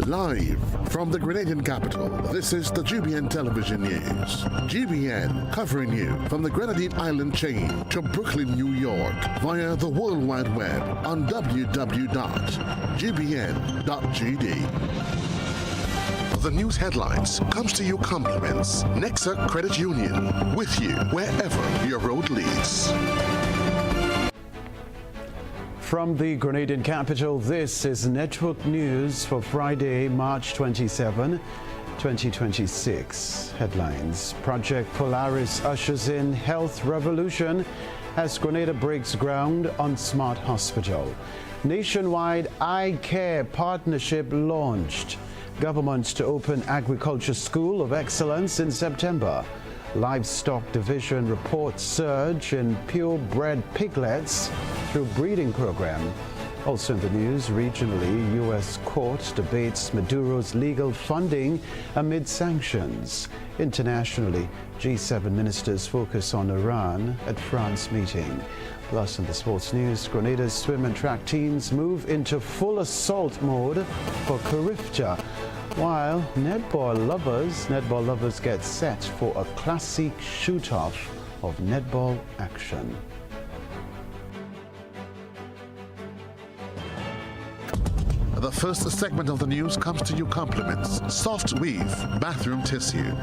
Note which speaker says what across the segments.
Speaker 1: Live from the Grenadian capital, this is the GBN television news. GBN covering you from the Grenadine Island chain to Brooklyn, New York via the World Wide Web on www.gbn.gd. The news headlines comes to you compliments Nexa Credit Union, with you wherever your road leads.
Speaker 2: From the Grenadian capital, this is Network News for Friday, March 27, 2026. Headlines: Project Polaris ushers in health revolution as Grenada breaks ground on smart hospital. Nationwide eye care partnership launched. Government to open agriculture school of excellence in September. Livestock division reports surge in purebred piglets through breeding program. Also in the news, regionally, U.S. court debates Maduro's legal funding amid sanctions. Internationally, G7 ministers focus on Iran at France meeting. Plus, in the sports news, Grenada's swim and track teams move into full assault mode for Carifta, while netball lovers get set for a classic shoot-off of netball action.
Speaker 1: The first segment of the news comes to you compliments Soft Weave bathroom tissue.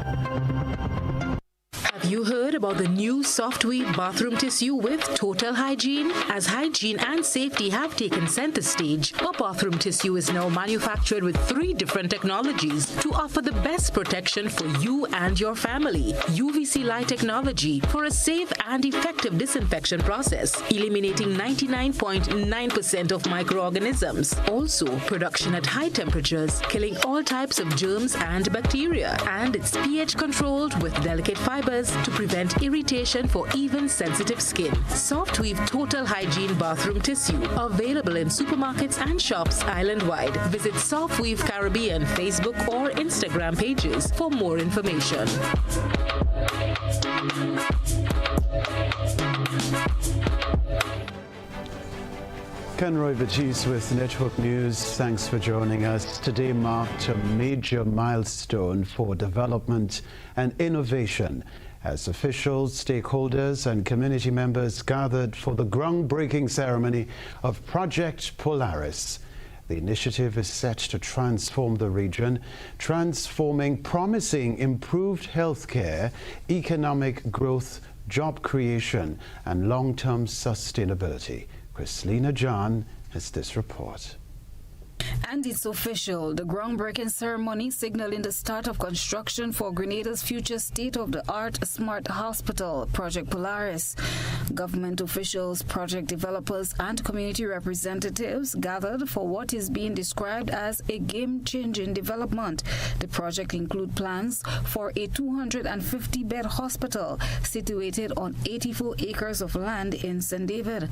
Speaker 3: Have you heard about the new Soft Weave bathroom tissue with total hygiene? As hygiene and safety have taken center stage, our bathroom tissue is now manufactured with 3 different technologies to offer the best protection for you and your family. UVC light technology for a safe and effective disinfection process, eliminating 99.9% of microorganisms. Also, production at high temperatures, killing all types of germs and bacteria. And it's pH controlled with delicate fibers to prevent irritation for even sensitive skin. Soft Weave Total Hygiene Bathroom Tissue, available in supermarkets and shops island-wide. Visit Soft Weave Caribbean Facebook or Instagram pages for more information.
Speaker 2: Kenroy, Baptiste with Network News. Thanks for joining us. Today marked a major milestone for development and innovation as officials, stakeholders and community members gathered for the groundbreaking ceremony of Project Polaris. The initiative is set to transform the region, promising improved healthcare, economic growth, job creation and long-term sustainability. Christina John has this report.
Speaker 4: And it's official. The groundbreaking ceremony signaling the start of construction for Grenada's future state-of-the-art smart hospital, Project Polaris. Government officials, project developers, and community representatives gathered for what is being described as a game-changing development. The project includes plans for a 250-bed hospital situated on 84 acres of land in St. David.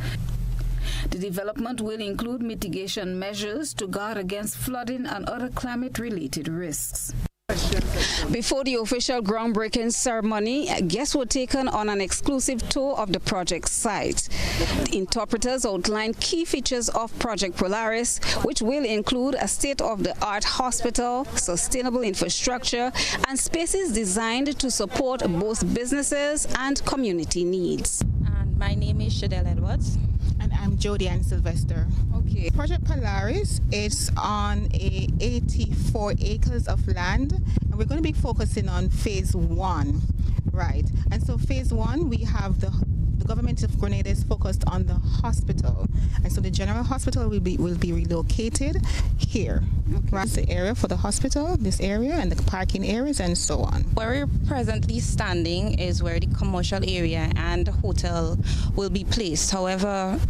Speaker 4: The development will include mitigation measures to guard against flooding and other climate-related risks. Before the official groundbreaking ceremony, guests were taken on an exclusive tour of the project site. The interpreters outlined key features of Project Polaris, which will include a state-of-the-art hospital, sustainable infrastructure, and spaces designed to support both businesses and community needs.
Speaker 5: And my name is Shadell Edwards.
Speaker 6: And I'm Jody Ann Sylvester.
Speaker 4: Okay.
Speaker 6: Project Polaris is on 84 acres of land, and we're going to be focusing on phase 1, right? And so phase 1, we have the government of Grenada is focused on the hospital, and so the general hospital will be relocated here. Okay. Right? The area for the hospital, this area, and the parking areas, and so on.
Speaker 5: Where we're presently standing is where the commercial area and the hotel will be placed. However,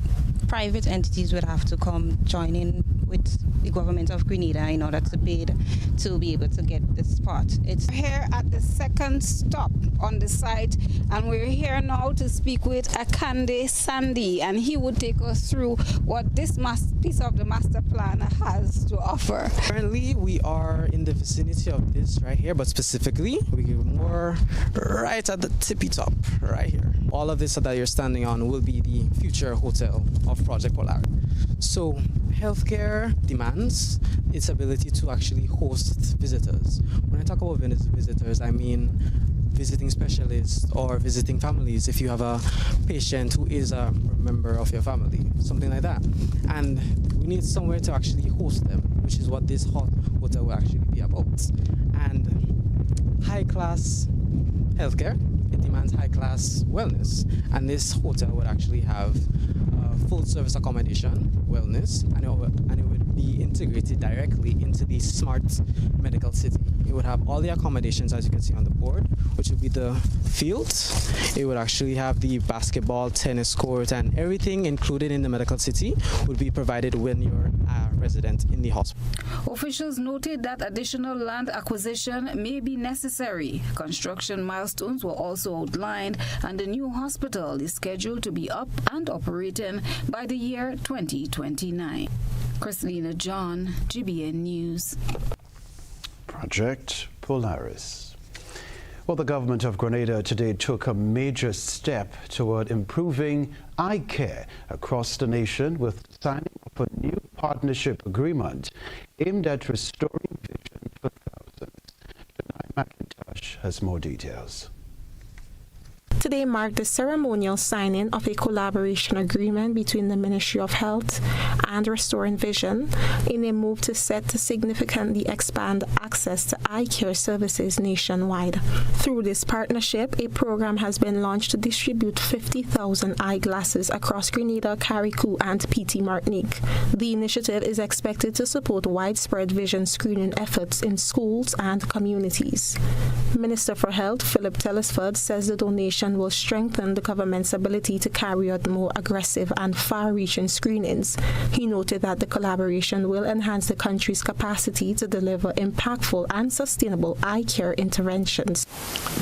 Speaker 5: private entities would have to come join in with the government of Grenada in order to bid to be able to get this spot.
Speaker 4: It's here at the second stop on the site, and we're here now to speak with Akande Sandy, and he would take us through what this piece of the master plan has to offer.
Speaker 7: Currently, we are in the vicinity of this right here, but specifically, we're right at the tippy top right here. All of this that you're standing on will be the future hotel of Project Polaris. So Healthcare demands its ability to actually host visitors. When I talk about visitors, I mean visiting specialists or visiting families if you have a patient who is a member of your family, something like that. And we need somewhere to actually host them, which is what this hotel will actually be about. And high-class healthcare, it demands high-class wellness. And this hotel would actually have full-service accommodation, wellness, and it would be integrated directly into the smart medical city. It would have all the accommodations, as you can see on the board, which would be the field. It would actually have the basketball, tennis court, and everything included in the medical city would be provided when you're a resident in the hospital.
Speaker 4: Officials noted that additional land acquisition may be necessary. Construction milestones were also outlined, and the new hospital is scheduled to be up and operating by the year 2029. Christina John, GBN News.
Speaker 2: Project Polaris. Well, the government of Grenada today took a major step toward improving eye care across the nation with signing of a new partnership agreement aimed at restoring vision for thousands. Kenroy McIntosh has more details.
Speaker 8: Today marked the ceremonial signing of a collaboration agreement between the Ministry of Health and Restoring Vision in a move to significantly expand access to eye care services nationwide. Through this partnership, a program has been launched to distribute 50,000 eyeglasses across Grenada, Carriacou, and PT Martinique. The initiative is expected to support widespread vision screening efforts in schools and communities. Minister for Health, Philip Telesford, says the donation will strengthen the government's ability to carry out more aggressive and far-reaching screenings. He noted that the collaboration will enhance the country's capacity to deliver impactful and sustainable eye care interventions.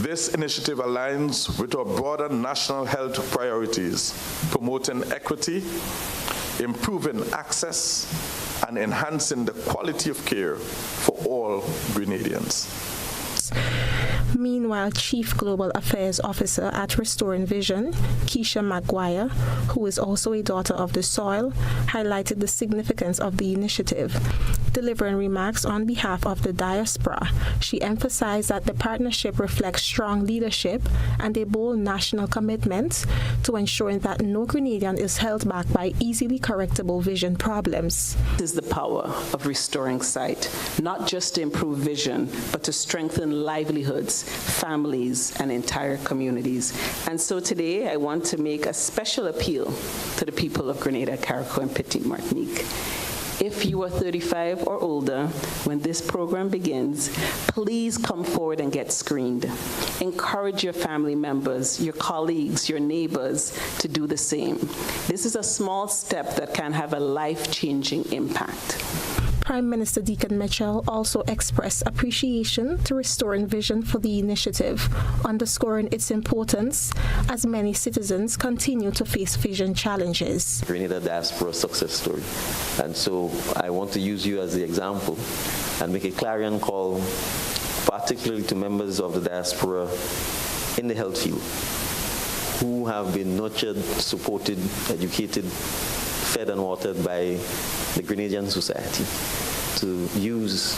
Speaker 9: This initiative aligns with our broader national health priorities, promoting equity, improving access, and enhancing the quality of care for all Grenadians.
Speaker 8: Meanwhile, Chief Global Affairs Officer at Restoring Vision, Keisha Maguire, who is also a daughter of the soil, highlighted the significance of the initiative. Delivering remarks on behalf of the diaspora, she emphasized that the partnership reflects strong leadership and a bold national commitment to ensuring that no Grenadian is held back by easily correctable vision problems.
Speaker 10: This is the power of restoring sight, not just to improve vision, but to strengthen livelihoods, families, and entire communities. And so today I want to make a special appeal to the people of Grenada, Carriacou, and Petit Martinique. If you are 35 or older when this program begins, please come forward and get screened. Encourage your family members, your colleagues, your neighbors to do the same. This is a small step that can have a life-changing impact.
Speaker 8: Prime Minister Deacon Mitchell also expressed appreciation to Restoring Vision for the initiative, underscoring its importance as many citizens continue to face vision challenges.
Speaker 11: Grenada diaspora success story. And so I want to use you as the example and make a clarion call, particularly to members of the diaspora in the health field, who have been nurtured, supported, educated, fed and watered by the Grenadian society, to use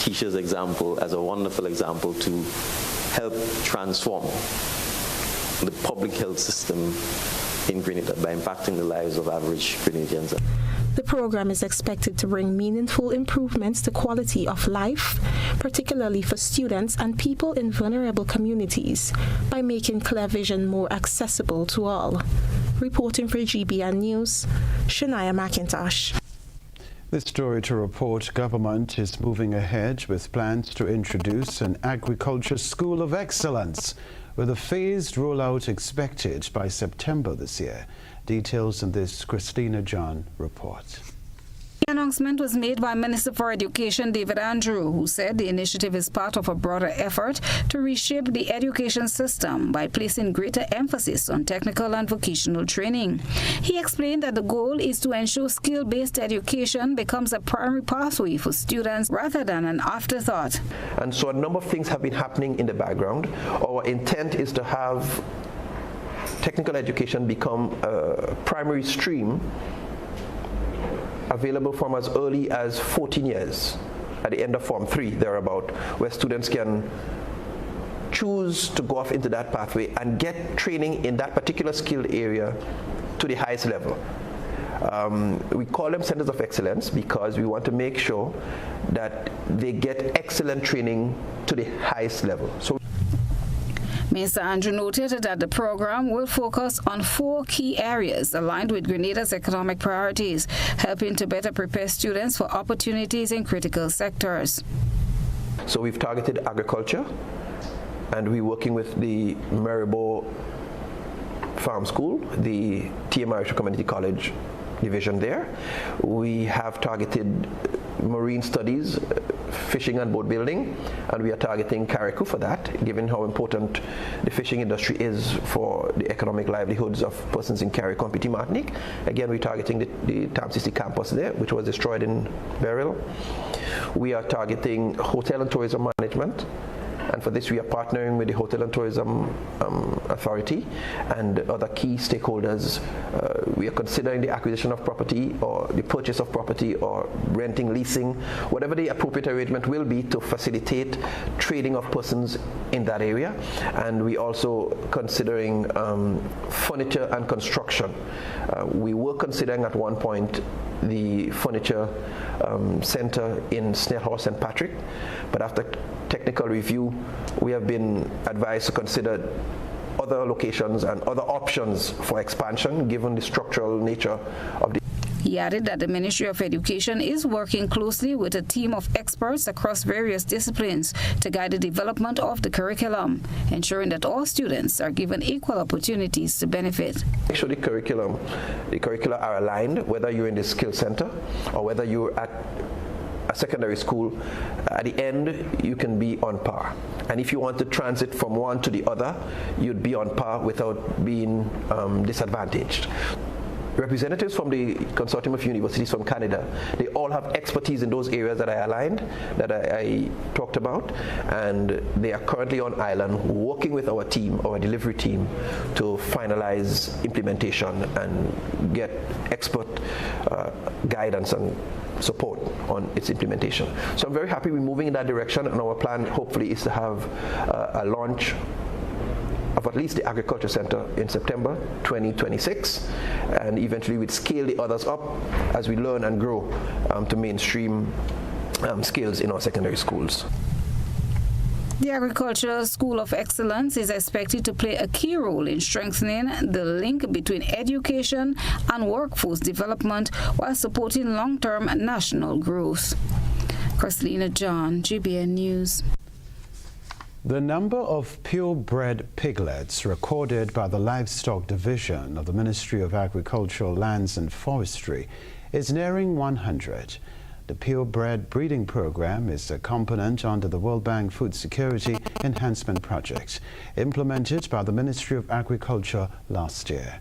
Speaker 11: Keisha's example as a wonderful example to help transform the public health system in Grenada by impacting the lives of average Grenadians.
Speaker 8: The program is expected to bring meaningful improvements to quality of life, particularly for students and people in vulnerable communities, by making clear vision more accessible to all. Reporting for GBN News, Shania McIntosh.
Speaker 2: This story to report government is moving ahead with plans to introduce an agriculture school of excellence with a phased rollout expected by September this year. Details in this Christina John report.
Speaker 4: The announcement was made by Minister for Education David Andrew, who said the initiative is part of a broader effort to reshape the education system by placing greater emphasis on technical and vocational training. He explained that the goal is to ensure skill-based education becomes a primary pathway for students rather than an afterthought.
Speaker 12: And so a number of things have been happening in the background. Our intent is to have technical education become a primary stream available from as early as 14 years, at the end of Form 3, thereabout, where students can choose to go off into that pathway and get training in that particular skilled area to the highest level. We call them centers of excellence because we want to make sure that they get excellent training to the highest level. So,
Speaker 4: Mr. Andrew noted that the program will focus on 4 key areas aligned with Grenada's economic priorities, helping to better prepare students for opportunities in critical sectors.
Speaker 12: So we've targeted agriculture, and we're working with the Maribor Farm School, the TMI Community College division there. We have targeted marine studies, fishing and boat building, and we are targeting Carriacou for that, given how important the fishing industry is for the economic livelihoods of persons in Carriacou and Petit Martinique. Again, we're targeting the TAMCC campus there, which was destroyed in Beryl. We are targeting hotel and tourism management, and for this we are partnering with the Hotel and Tourism Authority and other key stakeholders. We are considering the acquisition of property or the purchase of property or renting, leasing, whatever the appropriate arrangement will be to facilitate trading of persons in that area. And we also considering furniture and construction. We were considering at one point the furniture center in Snellhouse and Patrick, but after technical review, we have been advised to consider other locations and other options for expansion given the structural nature of the.
Speaker 4: He added that the Ministry of Education is working closely with a team of experts across various disciplines to guide the development of the curriculum, ensuring that all students are given equal opportunities to benefit.
Speaker 12: Make sure the curricula are aligned, whether you're in the skill center or whether you're at a secondary school. At the end, you can be on par. And if you want to transit from one to the other, you'd be on par without being disadvantaged. Representatives from the Consortium of Universities from Canada, they all have expertise in those areas that I aligned, that I talked about, and they are currently on island working with our team, our delivery team, to finalize implementation and get expert guidance and support on its implementation. So I'm very happy we're moving in that direction, and our plan hopefully is to have a launch of at least the Agriculture Center in September 2026, and eventually we'd scale the others up as we learn and grow to mainstream skills in our secondary schools.
Speaker 4: The Agricultural School of Excellence is expected to play a key role in strengthening the link between education and workforce development while supporting long-term national growth. Christina John, GBN News.
Speaker 2: The number of purebred piglets recorded by the Livestock Division of the Ministry of Agricultural Lands and Forestry is nearing 100. The purebred breeding program is a component under the World Bank Food Security Enhancement Project, implemented by the Ministry of Agriculture last year.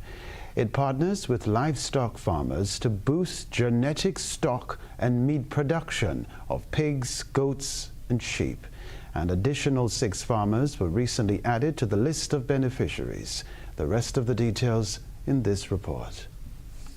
Speaker 2: It partners with livestock farmers to boost genetic stock and meat production of pigs, goats, and sheep. And additional 6 farmers were recently added to the list of beneficiaries. The rest of the details in this report.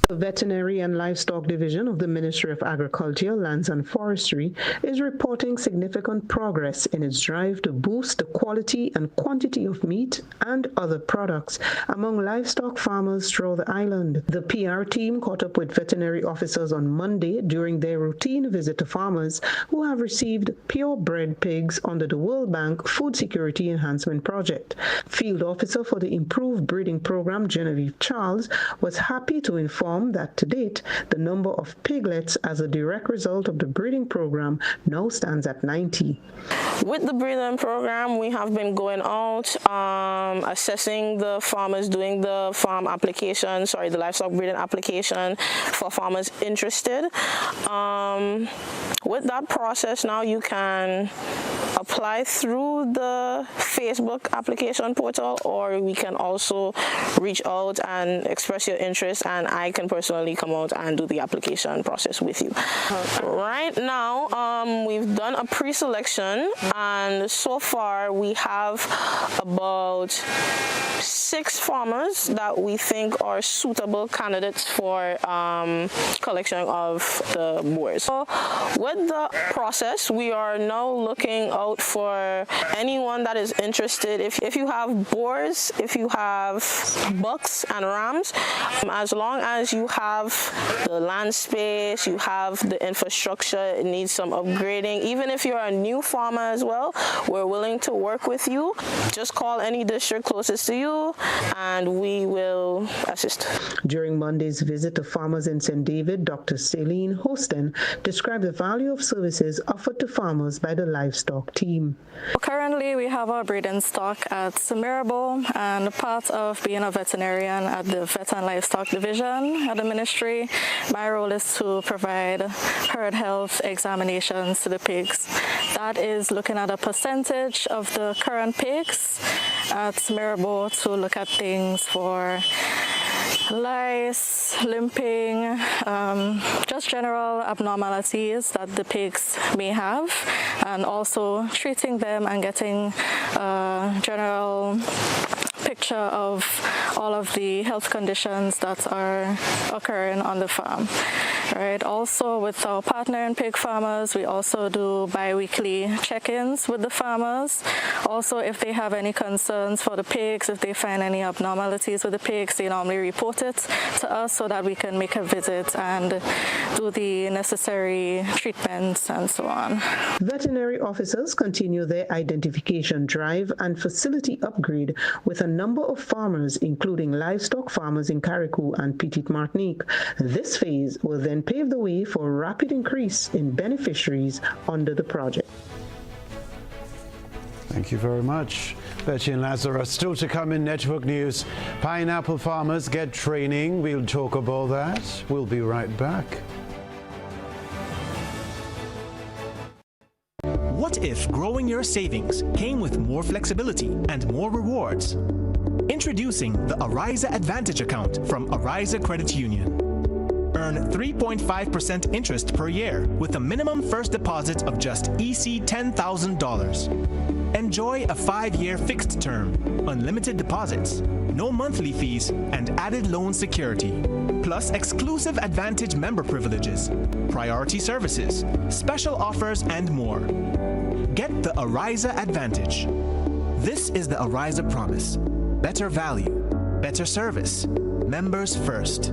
Speaker 13: The Veterinary and Livestock Division of the Ministry of Agriculture, Lands and Forestry is reporting significant progress in its drive to boost the quality and quantity of meat and other products among livestock farmers throughout the island. The PR team caught up with veterinary officers on Monday during their routine visit to farmers who have received purebred pigs under the World Bank Food Security Enhancement Project. Field Officer for the Improved Breeding Program, Genevieve Charles, was happy to inform that to date, the number of piglets as a direct result of the breeding program now stands at 90.
Speaker 14: With the breeding program, we have been going out, assessing the farmers, doing the the livestock breeding application for farmers interested. With that process now, you can apply through the Facebook application portal, or we can also reach out and express your interest, and I can can personally come out and do the application process with you. Right now, we've done a pre-selection, and so far we have about 6 farmers that we think are suitable candidates for collection of the boars. So with the process, we are now looking out for anyone that is interested. If you have boars, if you have bucks and rams, as long as you have the land space, you have the infrastructure, it needs some upgrading. Even if you're a new farmer as well, we're willing to work with you. Just call any district closest to you and we will assist.
Speaker 13: During Monday's visit to farmers in St. David, Dr. Celine Hostin described the value of services offered to farmers by the livestock team.
Speaker 15: Currently, we have our breeding stock at Semirabo, and part of being a veterinarian at the Vet and Livestock Division at the ministry, my role is to provide herd health examinations to the pigs. That is looking at a percentage of the current pigs at Semirabo to look at things for lice, limping, just general abnormalities that the pigs may have, and also treating them and getting a general picture of all of the health conditions that are occurring on the farm. Right. Also, with our partner in pig farmers, we also do bi-weekly check-ins with the farmers. Also, if they have any concerns for the pigs, if they find any abnormalities with the pigs, they normally report it to us so that we can make a visit and do the necessary treatments and so on.
Speaker 13: Veterinary officers continue their identification drive and facility upgrade with a number of farmers, including livestock farmers in Carriacou and Petite Martinique. This phase will then pave the way for a rapid increase in beneficiaries under the project.
Speaker 2: Thank you very much, Betty and Lazarus. Still to come in Network News, pineapple farmers get training. We'll talk about that. We'll be right back.
Speaker 16: What if growing your savings came with more flexibility and more rewards? Introducing the Ariza Advantage account from Ariza Credit Union. Earn 3.5% interest per year with a minimum first deposit of just EC $10,000. Enjoy a 5-year fixed term, unlimited deposits, no monthly fees, and added loan security. Plus exclusive Advantage member privileges, priority services, special offers, and more. Get the Ariza Advantage. This is the Ariza Promise. Better value, better service, members first.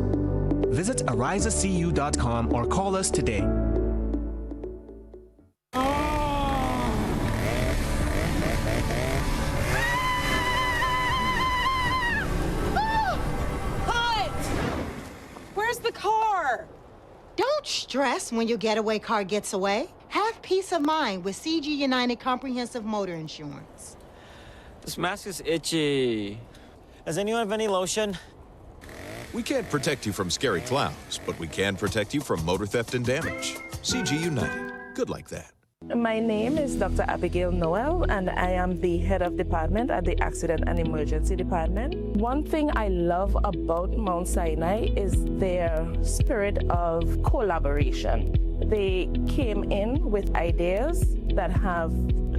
Speaker 16: Visit arizacu.com or call us today.
Speaker 17: The car. Don't stress when your getaway car gets away. Have peace of mind with CG United Comprehensive Motor Insurance.
Speaker 18: This mask is itchy. Does anyone have any lotion?
Speaker 19: We can't protect you from scary clowns, but we can protect you from motor theft and damage. CG United. Good like that.
Speaker 20: My name is Dr. Abigail Noel, and I am the head of department at the Accident and Emergency Department. One thing I love about Mount Sinai is their spirit of collaboration. They came in with ideas that have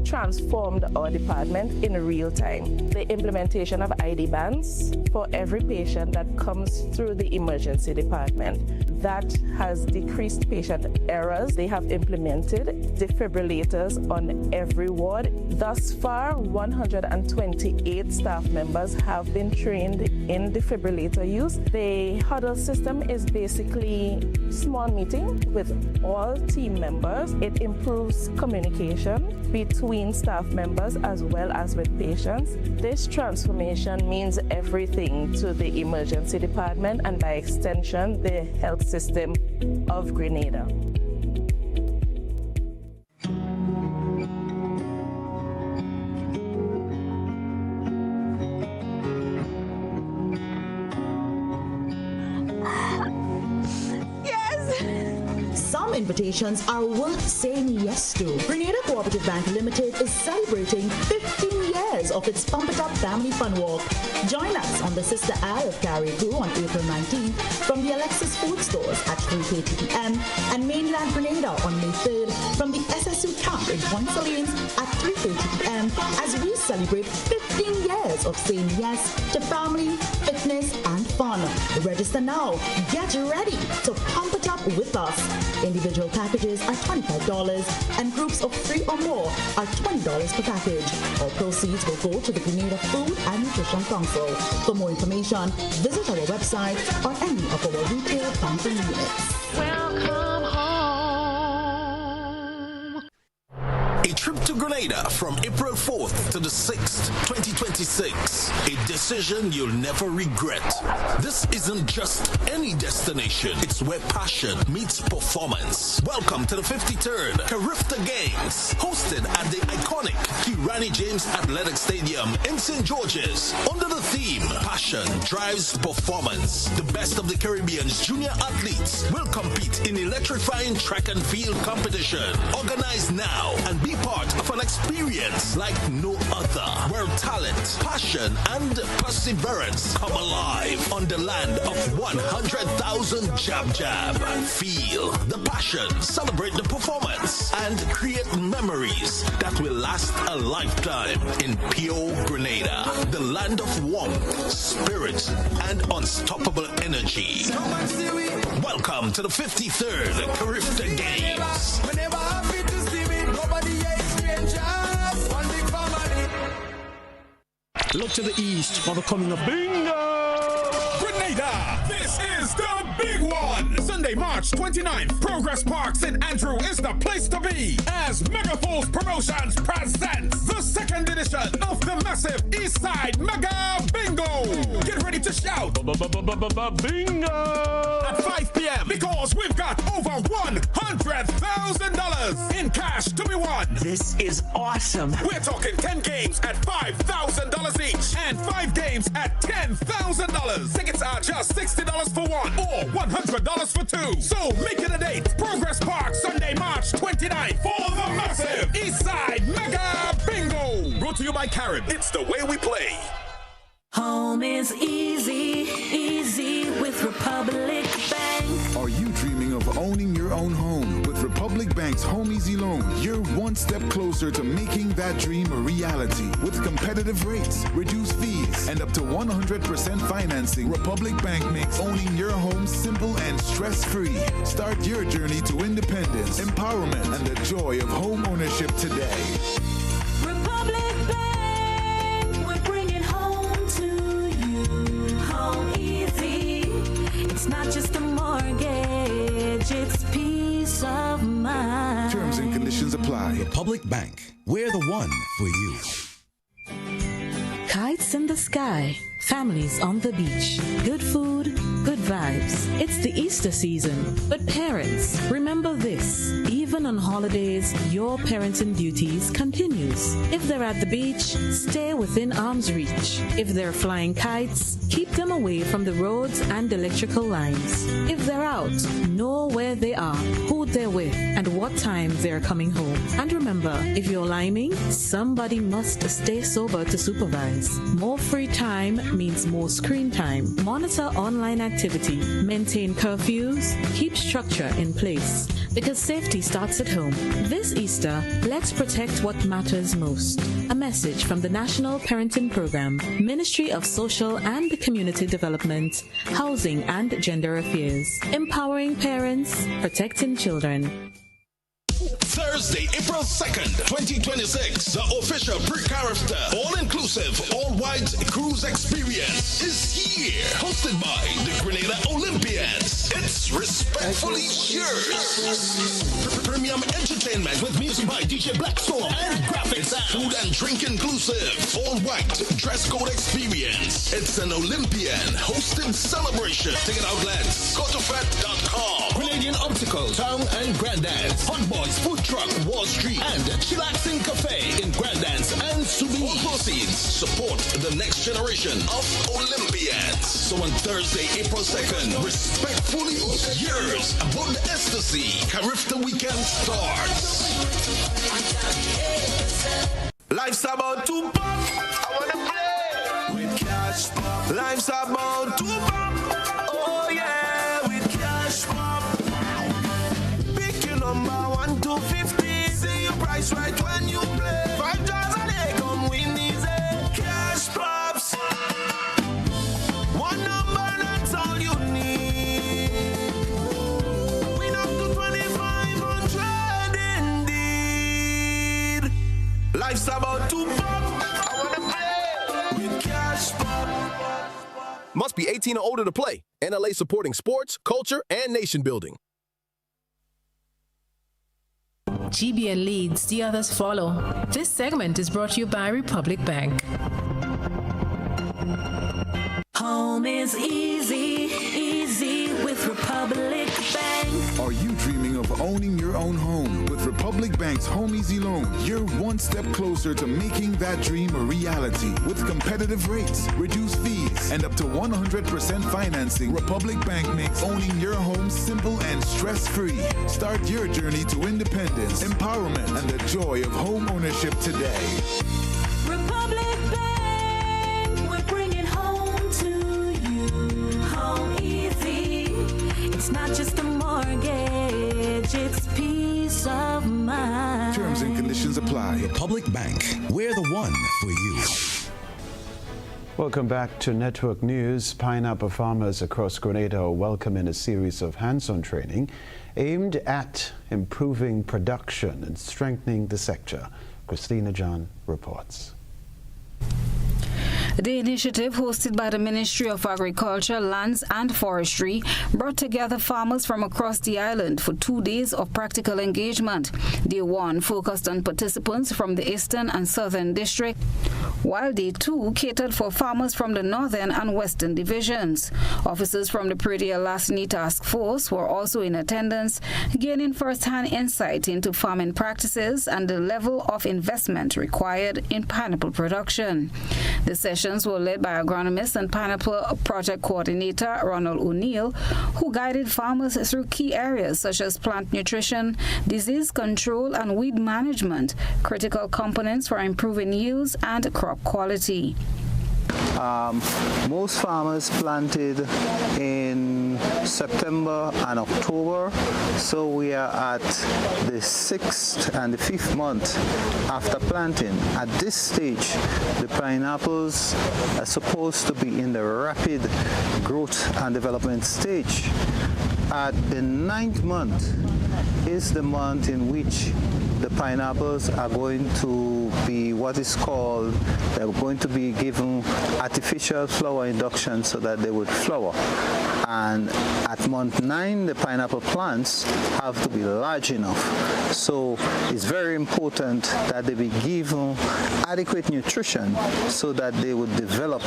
Speaker 20: transformed our department in real time. The implementation of ID bands for every patient that comes through the emergency department. That has decreased patient errors. They have implemented defibrillators on every ward. Thus far, 128 staff members have been trained in defibrillator use. The huddle system is basically small meeting with all team members. It improves communication between staff members as well as with patients. This transformation means everything to the emergency department and by extension the health system of Grenada.
Speaker 21: Some invitations are worth saying yes to. Grenada Cooperative Bank Limited is celebrating 15 years of its Pump It Up Family Fun Walk. Join us on the Sister Isle of Carriacou on April 19th from the Alexis Food Stores at 3:30 p.m. and Mainland Grenada on May 3rd from the SSU Camp in Point Salines at 3:30 p.m. as we celebrate 15 years of saying yes to family, fitness, and fun. Register now. Get ready to pump it up with us. Individual packages are $25 and groups of 3 or more are $20 per package. All proceeds will go to the Grenada Food and Nutrition Council. For more information, visit our website or any of our retail banking units.
Speaker 22: Welcome home.
Speaker 23: A trip to Grenada from April 4th to the 6th, 2026. A decision you'll never regret. This isn't just any destination. It's where passion meets performance. Welcome to the 53rd Carifta Games, hosted at the iconic Kirani James Athletic Stadium in St. George's. Under the theme, Passion Drives Performance. The best of the Caribbean's junior athletes will compete in electrifying track and field competition. Organize now and be part of an experience like no other, where talent, passion, and perseverance come alive on the land of 100,000 jab. Feel the passion, celebrate the performance, and create memories that will last a lifetime in pure Grenada, the land of warmth, spirit, and unstoppable energy. Welcome to the 53rd Carifta Games.
Speaker 24: Look to the east for the coming of Bingo!
Speaker 25: Grenada! This is the big one! Sunday, March 29th, Progress Park St. Andrew is the place to be as Megafools Promotions presents the second edition of the massive Eastside Mega Bingo! Get ready to shout Bingo! At 5 p.m. because we've got over $100,000 in cash to be won!
Speaker 24: This is awesome!
Speaker 25: We're talking 10 games at $5,000 each and 5 games at $10,000. Tickets are just $60 for one or $100 for two. So make it a date. Progress Park, Sunday, March 29th for the massive Eastside Mega Bingo. Brought to you by Carib. It's the way we play.
Speaker 22: Home is easy, easy with Republic Bank.
Speaker 26: Are you dreaming of owning your own home? With Republic Bank's Home Easy Loan, you're one step closer to making that dream a reality. With competitive rates, reduced fees, and up to 100% financing, Republic Bank makes owning your home simple and stress-free. Start your journey to independence, empowerment, and the joy of home ownership today.
Speaker 22: Republic Bank, we're bringing home to you. Home easy. It's not just a mortgage, it's peace of mind.
Speaker 26: Terms and conditions apply.
Speaker 27: Republic Bank, we're the one for you.
Speaker 3: Kites in the sky, families on the beach, good food, good vibes. It's the Easter season, but parents, remember this. Even on holidays, your parenting duties continues. If they're at the beach, stay within arm's reach. If they're flying kites, keep them away from the roads and electrical lines. If they're out, know where they are, who they're with, and what time they're coming home. And remember, if you're liming, somebody must stay sober to supervise. More free time means more screen time. Monitor online activity, maintain curfews, keep structure in place. Because safety starts at home. This Easter, let's protect what matters most. A message from the National Parenting Program, Ministry of Social and Community Development, Housing and Gender Affairs. Empowering parents, protecting children.
Speaker 23: Thursday, April 2nd, 2026, the official pre-Carifta, all-inclusive, all-white cruise experience is here. Hosted by the Grenada Olympians. It's respectfully yours. Premium entertainment with music by DJ Blackstorm and graphics, food and drink inclusive. All-white dress code experience. It's an Olympian hosted celebration. Ticket outlets, gotofet.com. Grenadian Nautical Town and Grandance, Hot Boys Food Truck Wall Street, and Chillaxing Cafe in Grandance and Subi. All proceeds support the next generation of Olympians. So on Thursday, April 2nd, respectfully, yours aboard the ecstasy. Carifta weekend starts. Life's about to pop. I wanna play with cash pop. Life's about to pop. Oh yeah, with cash pop. Pick your number 1 to 50. See your price right when you play. 5 jars a day, come win easy. Cash pops. One number, that's all you need. Win up to 2,500 indeed. Life's about to pop. I wanna play with cash pop.
Speaker 1: Must be 18 or older to play. NLA supporting sports, culture, and nation building.
Speaker 3: GBN leads, the others follow. This segment is brought to you by Republic Bank.
Speaker 22: Home is easy, easy with Republic Bank.
Speaker 26: Are you dreaming of owning your own home? With Republic Bank's Home Easy Loan, you're one step closer to making that dream a reality. With competitive rates, reduced fees, and up to 100% financing, Republic Bank makes owning your home simple and stress-free. Start your journey to independence, empowerment, and the joy of home ownership today.
Speaker 22: Republic Bank, we're bringing home to you. Home easy. It's not just a mortgage, it's peace of mind.
Speaker 27: Terms and conditions apply. Republic Bank, we're the one for you.
Speaker 2: Welcome back to Network News. Pineapple farmers across Grenada are welcoming a series of hands-on training aimed at improving production and strengthening the sector. Christina John reports.
Speaker 4: The initiative, hosted by the Ministry of Agriculture, Lands and Forestry, brought together farmers from across the island for 2 days of practical engagement. Day 1 focused on participants from the Eastern and Southern District, while Day 2 catered for farmers from the Northern and Western divisions. Officers from the Prairie Lasni Task Force were also in attendance, gaining first-hand insight into farming practices and the level of investment required in pineapple production. The sessions were led by agronomist and pineapple project coordinator Ronald O'Neill, who guided farmers through key areas such as plant nutrition, disease control, and weed management, critical components for improving yields and crop quality.
Speaker 5: Most farmers planted in September and October, so we are at the 6th and the 5th month after planting. At this stage, the pineapples are supposed to be in the rapid growth and development stage. At the 9th month is the month in which the pineapples are going to be what is called, they're going to be given artificial flower induction so that they would flower. And at month 9, the pineapple plants have to be large enough. So it's very important that they be given adequate nutrition so that they would develop,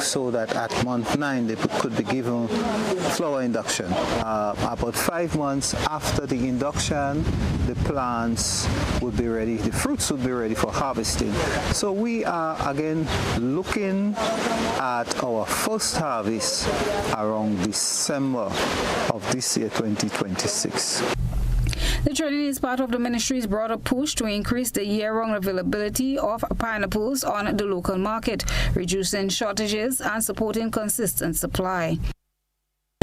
Speaker 5: so that at month 9 they could be given flower induction. About 5 months after the induction, the plants would be ready, the fruits would be ready for harvesting. So we are again looking at our first harvest around December of this year, 2026.
Speaker 4: The training is part of the ministry's broader push to increase the year-round availability of pineapples on the local market, reducing shortages and supporting consistent supply.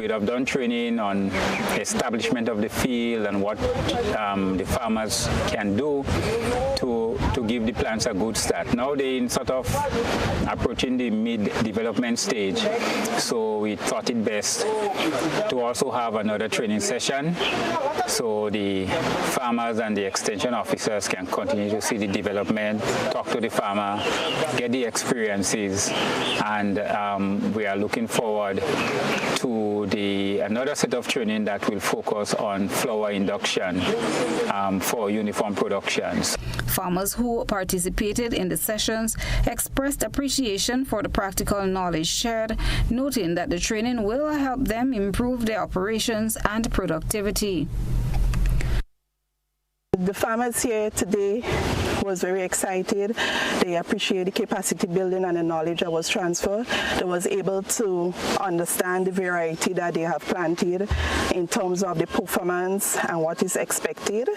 Speaker 6: We have done training on establishment of the field and what the farmers can do to give the plants a good start. Now they're sort of approaching the mid-development stage, so we thought it best to also have another training session so the farmers and the extension officers can continue to see the development, talk to the farmer, get the experiences, and we are looking forward to another set of training that will focus on flour induction for uniform productions.
Speaker 4: Farmers who participated in the sessions expressed appreciation for the practical knowledge shared, noting that the training will help them improve their operations and productivity.
Speaker 7: The farmers here today was very excited. They appreciate the capacity building and the knowledge that was transferred. They was able to understand the variety that they have planted in terms of the performance and what is expected.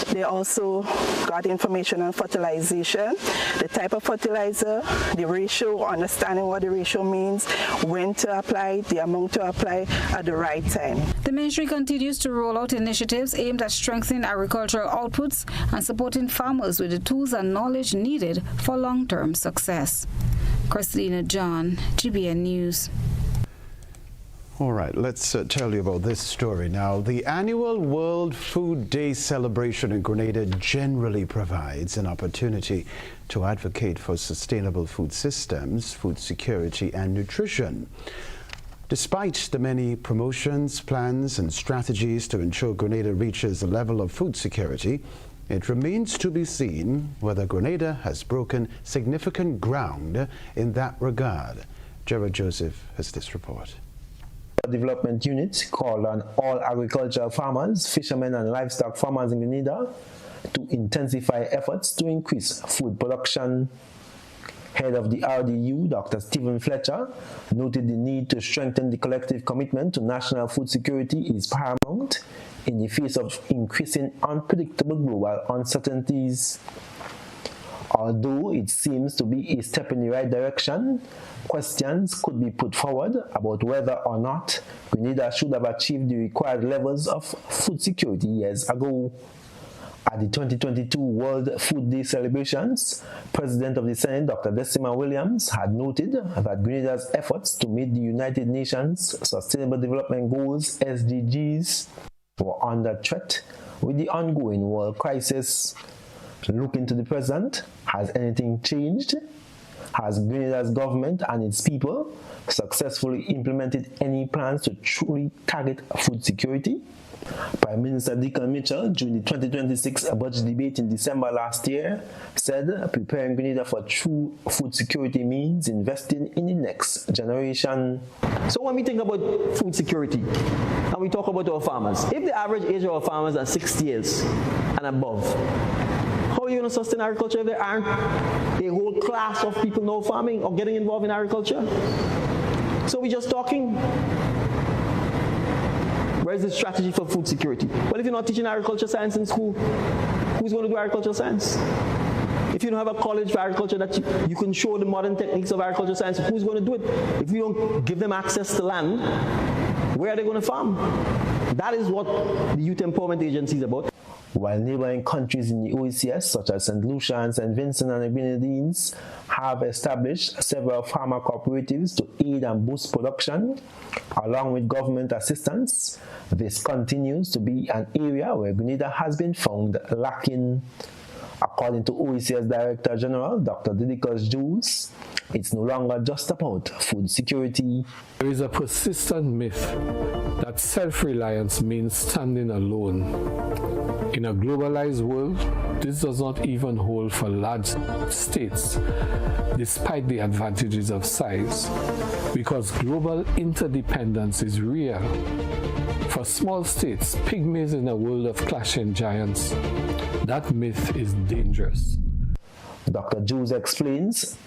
Speaker 7: They also got information on fertilization, the type of fertilizer, the ratio, understanding what the ratio means, when to apply, the amount to apply at the right time.
Speaker 4: The ministry continues to roll out initiatives aimed at strengthening agricultural outputs and supporting farmers with the tools and knowledge needed for long-term success. Christina John, GBN News.
Speaker 2: All right, let's tell you about this story now. The annual World Food Day celebration in Grenada generally provides an opportunity to advocate for sustainable food systems, food security, and nutrition. Despite the many promotions, plans, and strategies to ensure Grenada reaches a level of food security, it remains to be seen whether Grenada has broken significant ground in that regard. Gerard Joseph has this report.
Speaker 8: Development unit called on all agricultural farmers, fishermen, and livestock farmers in Grenada to intensify efforts to increase food production. Head of the RDU, Dr. Stephen Fletcher, noted the need to strengthen the collective commitment to national food security is paramount in the face of increasing unpredictable global uncertainties. Although it seems to be a step in the right direction, questions could be put forward about whether or not Grenada should have achieved the required levels of food security years ago. At the 2022 World Food Day celebrations, President of the Senate, Dr. Decima Williams, had noted that Grenada's efforts to meet the United Nations Sustainable Development Goals, SDGs, were under threat with the ongoing world crisis. Looking to the present, has anything changed? Has Grenada's government and its people successfully implemented any plans to truly target food security? Prime Minister Deacon Mitchell, during the 2026 budget debate in December last year, said preparing Grenada for true food security means investing in the next generation.
Speaker 9: So when we think about food security, and we talk about our farmers, if the average age of our farmers are 60 years and above, how are you going to sustain agriculture if there aren't a whole class of people now farming or getting involved in agriculture? So we're just talking. Where's the strategy for food security? Well, if you're not teaching agriculture science in school, who's going to do agricultural science? If you don't have a college for agriculture that you can show the modern techniques of agricultural science, who's going to do it? If we don't give them access to land, where are they going to farm? That is what the Youth Empowerment Agency is about.
Speaker 8: While neighboring countries in the OECS, such as St. Lucia and St. Vincent and the Grenadines, have established several farmer cooperatives to aid and boost production, along with government assistance, this continues to be an area where Grenada has been found lacking. According to OECS Director General, Dr. Didicus Jules, it's no longer just about food security.
Speaker 10: There is a persistent myth that self-reliance means standing alone. In a globalized world, this does not even hold for large states, despite the advantages of size, because global interdependence is real. For small states, pygmies in a world of clashing giants, that myth is dangerous.
Speaker 8: Dr. Jules explains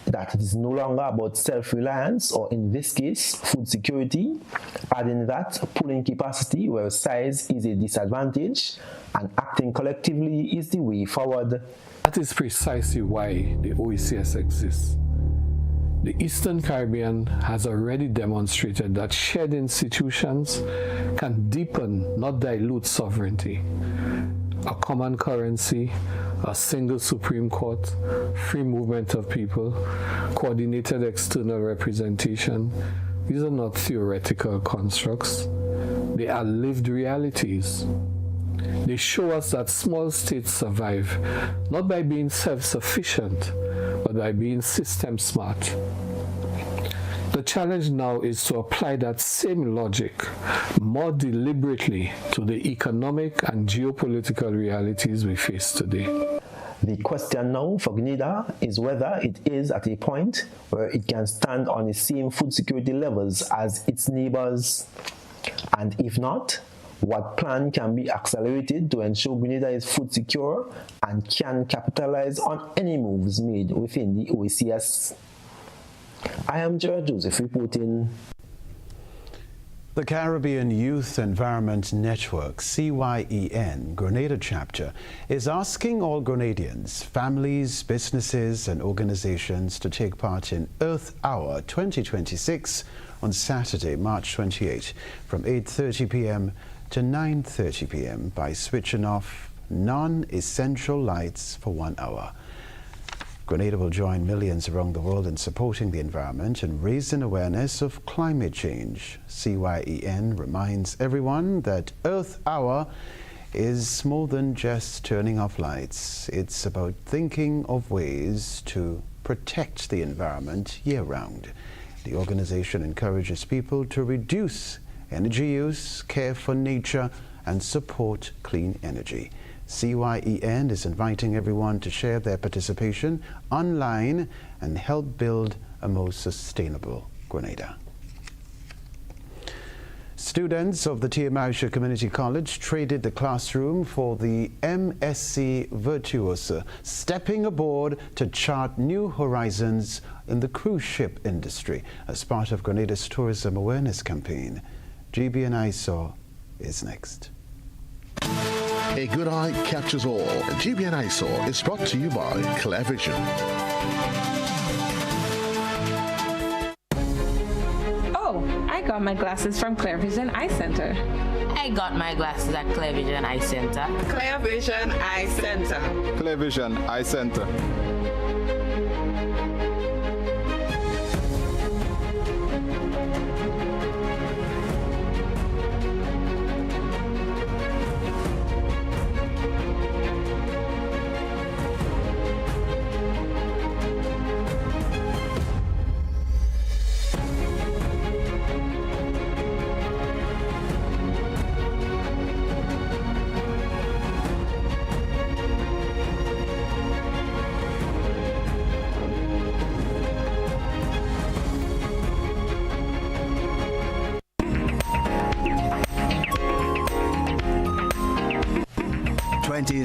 Speaker 8: that it is no longer about self-reliance or, in this case, food security, adding that pulling capacity where size is a disadvantage and acting collectively is the way forward.
Speaker 10: That is precisely why the OECS exists. The Eastern Caribbean has already demonstrated that shared institutions can deepen, not dilute, sovereignty. A common currency, a single Supreme Court, free movement of people, coordinated external representation. These are not theoretical constructs. They are lived realities. They show us that small states survive, not by being self-sufficient, but by being system smart. The challenge now is to apply that same logic more deliberately to the economic and geopolitical realities we face today.
Speaker 8: The question now for Grenada is whether it is at a point where it can stand on the same food security levels as its neighbors, and if not, what plan can be accelerated to ensure Grenada is food secure and can capitalize on any moves made within the OECS. I am Gerard Joseph reporting.
Speaker 2: The Caribbean Youth Environment Network, CYEN, Grenada chapter, is asking all Grenadians, families, businesses and organizations to take part in Earth Hour 2026 on Saturday, March 28, from 8:30 p.m. to 9:30 p.m. by switching off non-essential lights for 1 hour. Grenada will join millions around the world in supporting the environment and raising awareness of climate change. CYEN reminds everyone that Earth Hour is more than just turning off lights. It's about thinking of ways to protect the environment year-round. The organization encourages people to reduce energy use, care for nature, and support clean energy. CYEN is inviting everyone to share their participation online and help build a more sustainable Grenada. Students of the Tiamausha Community College traded the classroom for the MSc Virtuosa, stepping aboard to chart new horizons in the cruise ship industry as part of Grenada's tourism awareness campaign. GBN ISO is next.
Speaker 11: A good eye catches all. GBN ISO is brought to you by Clearvision.
Speaker 12: Oh, I got my glasses from Clearvision Eye Center.
Speaker 13: I got my glasses at Clearvision Eye Center.
Speaker 14: Clearvision Eye Center.
Speaker 15: Clearvision Eye Center.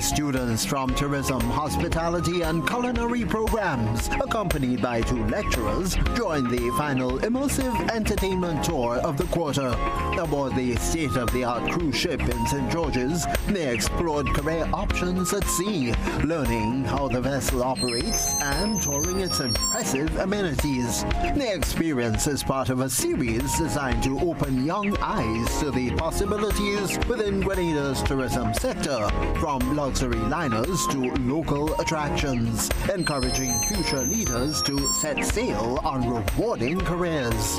Speaker 16: Students from tourism, hospitality and culinary programs, accompanied by 2 lecturers, joined the final immersive entertainment tour of the quarter. Aboard the state-of-the-art cruise ship in St. George's, they explored career options at sea, learning how the vessel operates and touring its impressive amenities. The experience is part of a series designed to open young eyes to the possibilities within Grenada's tourism sector, from luxury liners to local attractions, encouraging future leaders to set sail on rewarding careers.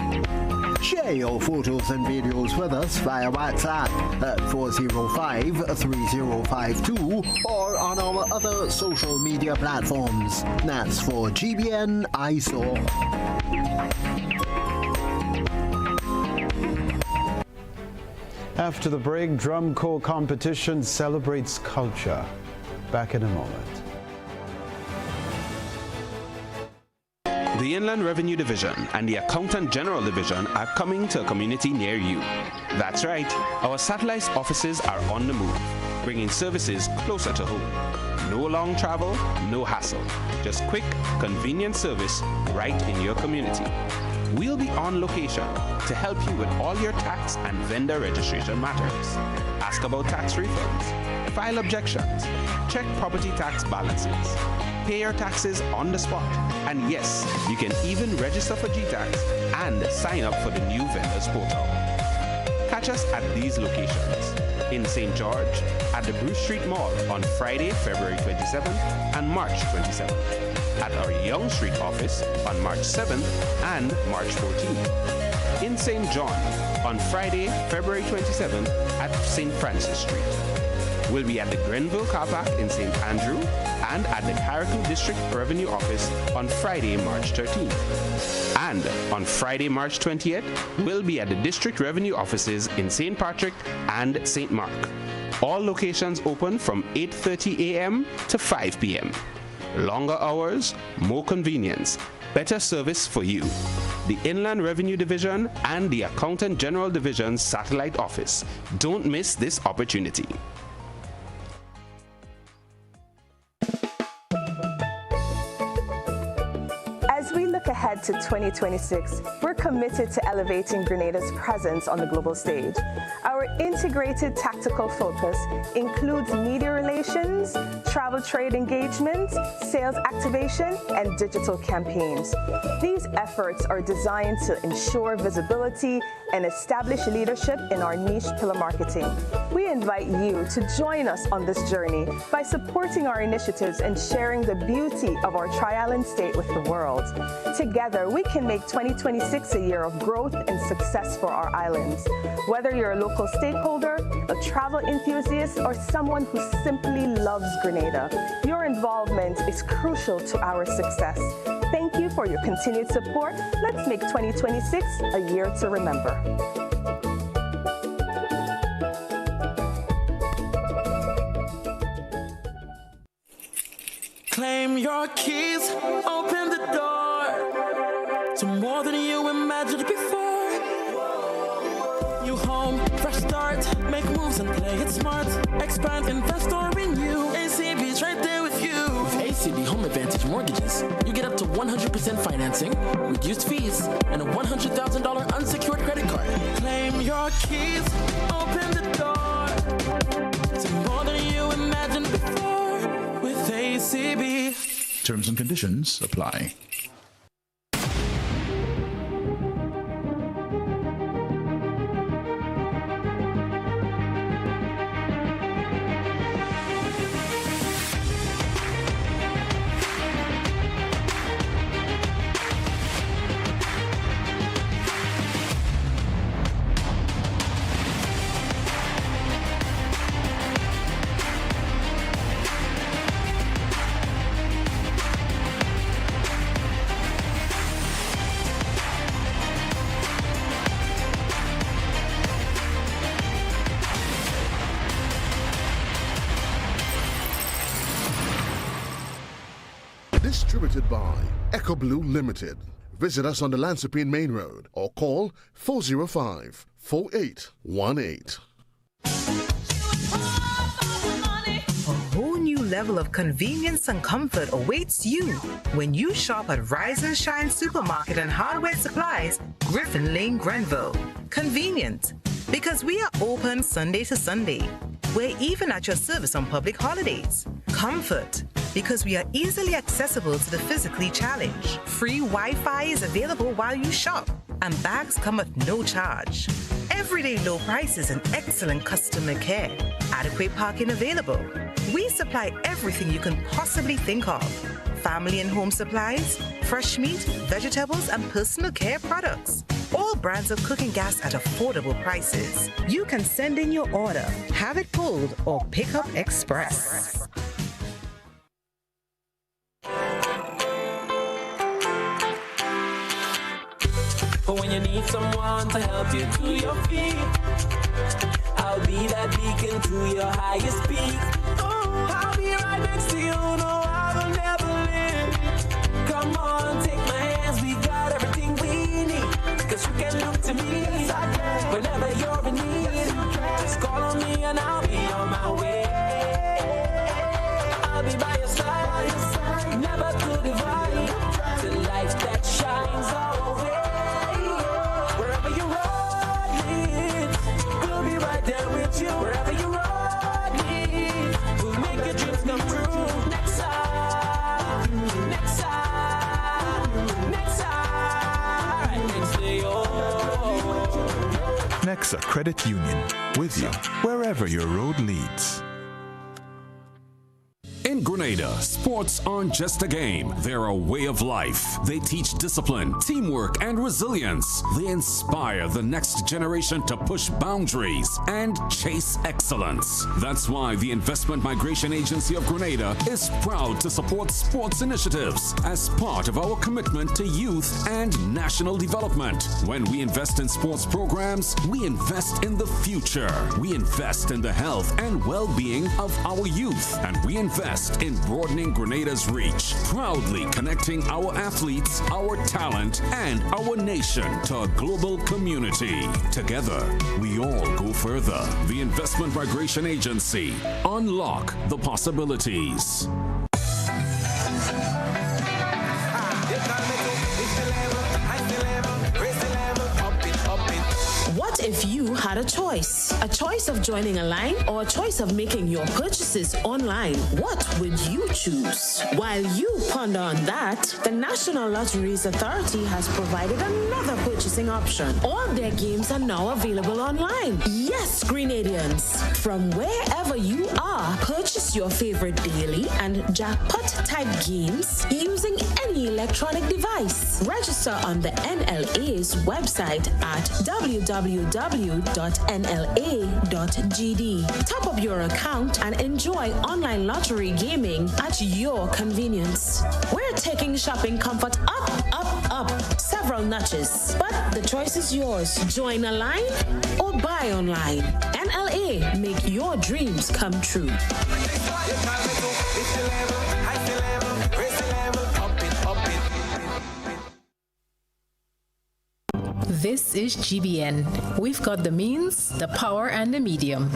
Speaker 16: Share your photos and videos with us via WhatsApp at 405-3052 or on our other social media platforms. That's for GBN ISO.
Speaker 2: After the break, Drum Corps competition celebrates culture. Back in a moment.
Speaker 17: The Inland Revenue Division and the Accountant General Division are coming to a community near you. That's right, our satellite offices are on the move, bringing services closer to home. No long travel, no hassle, just quick, convenient service right in your community. We'll be on location to help you with all your tax and vendor registration matters. Ask about tax refunds, file objections, check property tax balances, pay your taxes on the spot, and yes, you can even register for GTAX and sign up for the new vendors portal. Catch us at these locations: in St. George, at the Bruce Street Mall on Friday, February 27th and March 27th, at our Young Street office on March 7th and March 14th, in St. John on Friday, February 27th at St. Francis Street, will be at the Grenville Car Park in St. Andrew and at the Carriacou District Revenue Office on Friday, March 13th. And on Friday, March 20th, will be at the District Revenue Offices in St. Patrick and St. Mark. All locations open from 8:30 a.m. to 5 p.m. Longer hours, more convenience, better service for you. The Inland Revenue Division and the Accountant General Division's satellite office. Don't miss this opportunity.
Speaker 18: As we look ahead to 2026, we're committed to elevating Grenada's presence on the global stage. Our integrated tactical focus includes media relations, travel trade engagement, sales activation, and digital campaigns. These efforts are designed to ensure visibility and establish leadership in our niche pillar marketing. We invite you to join us on this journey by supporting our initiatives and sharing the beauty of our tri-island state with the world. Together, we can make 2026 a year of growth and success for our islands. Whether you're a local stakeholder, a travel enthusiast, or someone who simply loves Grenada, your involvement is crucial to our success. Thank you for your continued support. Let's make 2026 a year to remember.
Speaker 19: Claim your keys, open the door to more than you imagined before. You home, fresh start, make moves and play it smart. Expand, invest or renew. ACB's right there with you. With ACB Home Advantage Mortgages, you get up to 100% financing, reduced fees, and a $100,000 unsecured credit card. Claim your keys, open the door to more than you imagined before with ACB.
Speaker 11: Terms and conditions apply. Distributed by Echo Blue Limited. Visit us on the Lansopine Main Road or call 405-4818.
Speaker 20: A whole new level of convenience and comfort awaits you when you shop at Rise and Shine Supermarket and Hardware Supplies, Griffin Lane, Grenville. Convenient, because we are open Sunday to Sunday. We're even at your service on public holidays. Comfort, because we are easily accessible to the physically challenged. Free Wi-Fi is available while you shop, and bags come at no charge. Everyday low prices and excellent customer care. Adequate parking available. We supply everything you can possibly think of. Family and home supplies, fresh meat, vegetables, and personal care products. All brands of cooking gas at affordable prices. You can send in your order, have it pulled, or pick up express.
Speaker 19: But when you need someone to help you to your feet, I'll be that beacon to your highest peak. Oh, I'll be right next to you, no, I will never leave. Come on, take my hands, we got everything we need. Cause you can look to me whenever you're in need. Just call on me and I'll be on my way. I'll be by your side, never to divide. The light that shines our way. Wherever you ride me, we'll make your dreams come true. Next time, next time, next time, next day, oh.
Speaker 21: Nexa Credit Union, with you wherever your road leads.
Speaker 1: In Grenada, sports aren't just a game, they're a way of life. They teach discipline, teamwork, and resilience. They inspire the next generation to push boundaries and chase excellence. That's why the Investment Migration Agency of Grenada is proud to support sports initiatives as part of our commitment to youth and national development. When we invest in sports programs, we invest in the future. We invest in the health and well-being of our youth, and we invest in broadening Grenada's reach, proudly connecting our athletes, our talent, and our nation to a global community. Together, we all go further. The Investment Migration Agency. Unlock the possibilities.
Speaker 3: What if you had a choice? A choice of joining a line or a choice of making your purchases online? What would you choose? While you ponder on that, the National Lotteries Authority has provided another purchasing option. All their games are now available online. Yes, Grenadians, from wherever you are, purchase your favorite daily and jackpot type games using any electronic device. Register on the NLA's website at www.nla.gd. Top up your account and enjoy online lottery gaming at your convenience. We're taking shopping comfort up several notches. But the choice is yours. Join a line or buy online. NLA, make your dreams come true.
Speaker 21: This is GBN. We've got the means, the power, and the medium.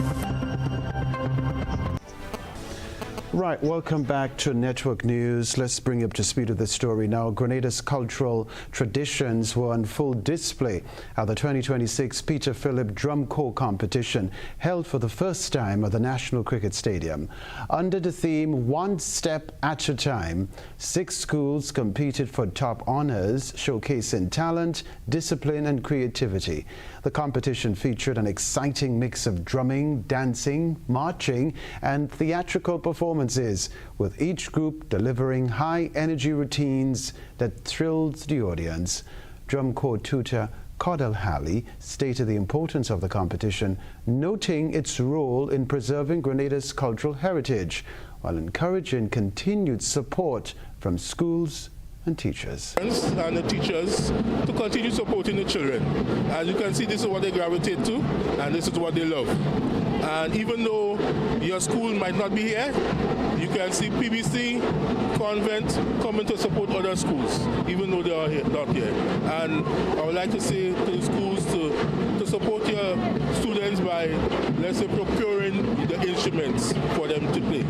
Speaker 2: Right, welcome back to Network News. Let's bring you up to speed with the story now. Grenada's cultural traditions were on full display at the 2026 Peter Phillip Drum Corps competition held for the first time at the National Cricket Stadium. Under the theme, One Step at a Time, 6 schools competed for top honors, showcasing talent, discipline, and creativity. The competition featured an exciting mix of drumming, dancing, marching, and theatrical performances, with each group delivering high-energy routines that thrilled the audience. Drum Corps tutor Cordell Halley stated the importance of the competition, noting its role in preserving Grenada's cultural heritage, while encouraging continued support from schools and teachers.
Speaker 23: And the teachers to continue supporting the children. As you can see, this is what they gravitate to, and this is what they love. And even though your school might not be here, you can see PBC, Convent coming to support other schools, even though they are here, not here. And I would like to say to the schools to support your students by, let's say, procuring the instruments for them to play.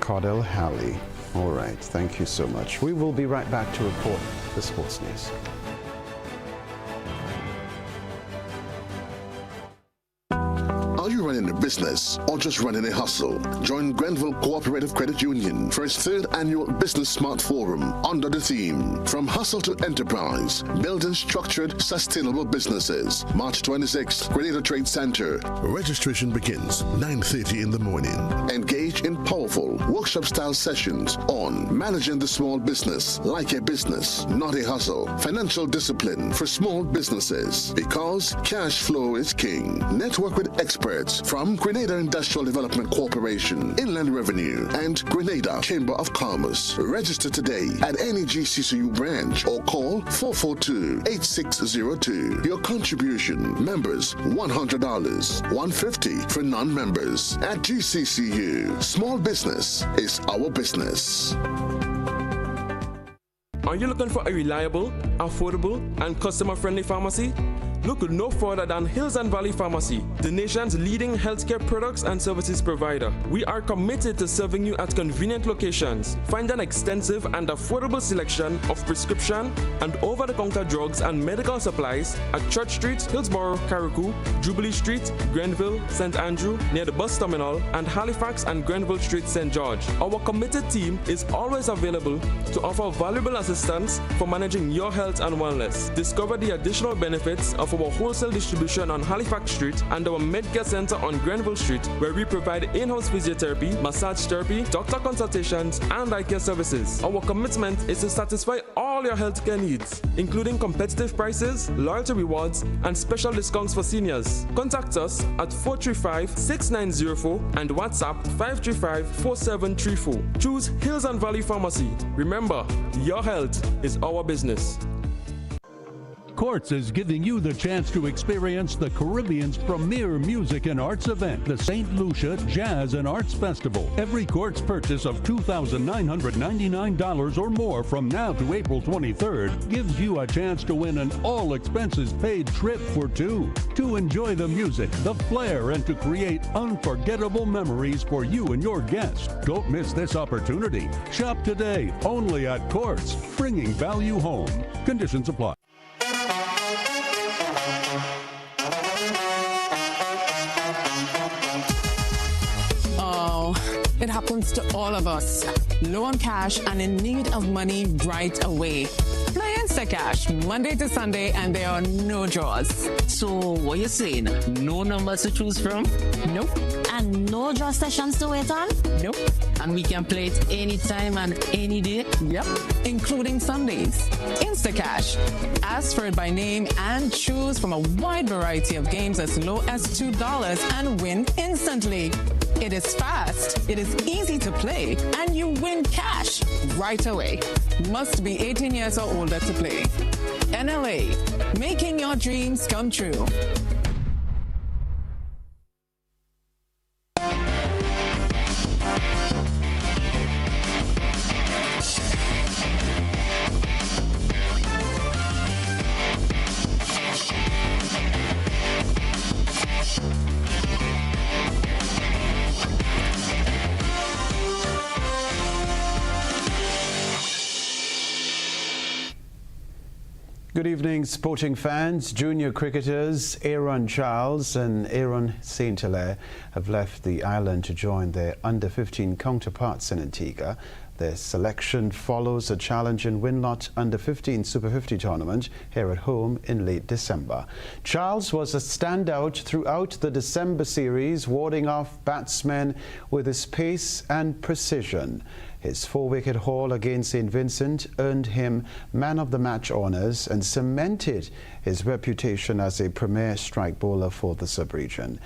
Speaker 2: Cordell Halley. All right, thank you so much. We will be right back to report the sports news.
Speaker 11: Are you running a business or just running a hustle? Join Grenville Cooperative Credit Union for its 3rd annual Business Smart Forum under the theme From Hustle to Enterprise, Building Structured, Sustainable Businesses. March 26th, Grenada Trade Center. Registration begins 9:30 in the morning. Engage in powerful workshop-style sessions on managing the small business like a business, not a hustle. Financial discipline for small businesses, because cash flow is king. Network with experts from Grenada Industrial Development Corporation, Inland Revenue, and Grenada Chamber of Commerce. Register today at any GCCU branch or call 442-8602. Your contribution, members $100, $150 for non-members. At GCCU, small business is our business.
Speaker 24: Are you looking for a reliable, affordable, and customer-friendly pharmacy? Look no further than Hills and Valley Pharmacy, the nation's leading healthcare products and services provider. We are committed to serving you at convenient locations. Find an extensive and affordable selection of prescription and over-the-counter drugs and medical supplies at Church Street, Hillsborough, Carriacou, Jubilee Street, Grenville, St. Andrew, near the bus terminal, and Halifax and Grenville Street, St. George. Our committed team is always available to offer valuable assistance for managing your health and wellness. Discover the additional benefits of of our wholesale distribution on Halifax Street and our Medcare Center on Grenville Street, where we provide in-house physiotherapy, massage therapy, doctor consultations, and eye care services. Our commitment is to satisfy all your healthcare needs, including competitive prices, loyalty rewards, and special discounts for seniors. Contact us at 435-6904 and WhatsApp 535-4734. Choose Hills and Valley Pharmacy. Remember, your health is our business.
Speaker 5: Courts is giving you the chance to experience the Caribbean's premier music and arts event, the St. Lucia Jazz and Arts Festival. Every Courts purchase of $2,999 or more from now to April 23rd gives you a chance to win an all-expenses-paid trip for two to enjoy the music, the flair, and to create unforgettable memories for you and your guests. Don't miss this opportunity. Shop today only at Courts, bringing value home. Conditions apply.
Speaker 6: It happens to all of us. Low on cash and in need of money right away. Play Instacash Monday to Sunday and there are no draws.
Speaker 7: So what you saying? No numbers to choose from?
Speaker 6: Nope.
Speaker 7: And no draw sessions to wait on?
Speaker 6: Nope.
Speaker 7: And we can play it anytime and any day?
Speaker 6: Yep, including Sundays. Instacash. Ask for it by name and choose from a wide variety of games as low as $2 and win instantly. It is fast, it is easy to play, and you win cash right away. Must be 18 years or older to play. NLA, making your dreams come true.
Speaker 2: Good evening, sporting fans. Junior cricketers Aaron Charles and Aaron St. Hilaire have left the island to join their under-15 counterparts in Antigua. Their selection follows a challenge in Winlot under-15 Super 50 tournament here at home in late December. Charles was a standout throughout the December series, warding off batsmen with his pace and precision. His 4-wicket haul against St. Vincent earned him man of the match honours and cemented his reputation as a premier strike bowler for the sub-region.